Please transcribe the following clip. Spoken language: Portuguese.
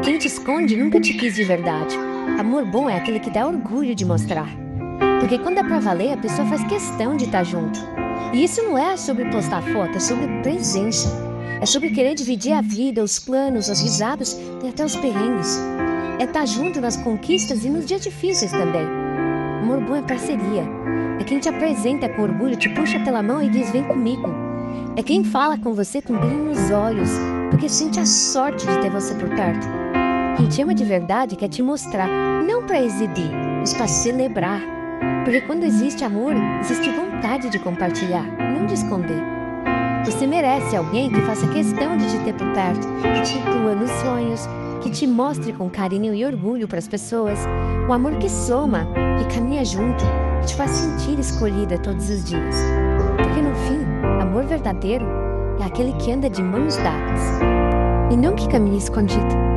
Quem te esconde nunca te quis de verdade. Amor bom é aquele que dá orgulho de mostrar. Porque quando é pra valer, a pessoa faz questão de estar junto. E isso não é sobre postar foto, é sobre presença. É sobre querer dividir a vida, os planos, as risadas e até os perrengues. É estar junto nas conquistas e nos dias difíceis também. Amor bom é parceria. É quem te apresenta com orgulho, te puxa pela mão e diz: vem comigo. É quem fala com você com brilho nos olhos, porque sente a sorte de ter você por perto. Quem te ama de verdade quer te mostrar, não para exibir, mas para celebrar. Porque quando existe amor, existe vontade de compartilhar, não de esconder. Você merece alguém que faça questão de te ter por perto, que te inclua nos sonhos, que te mostre com carinho e orgulho para as pessoas. O amor que soma, que caminha junto, que te faz sentir escolhida todos os dias. Porque no fim, amor verdadeiro é aquele que anda de mãos dadas e não que caminha escondido.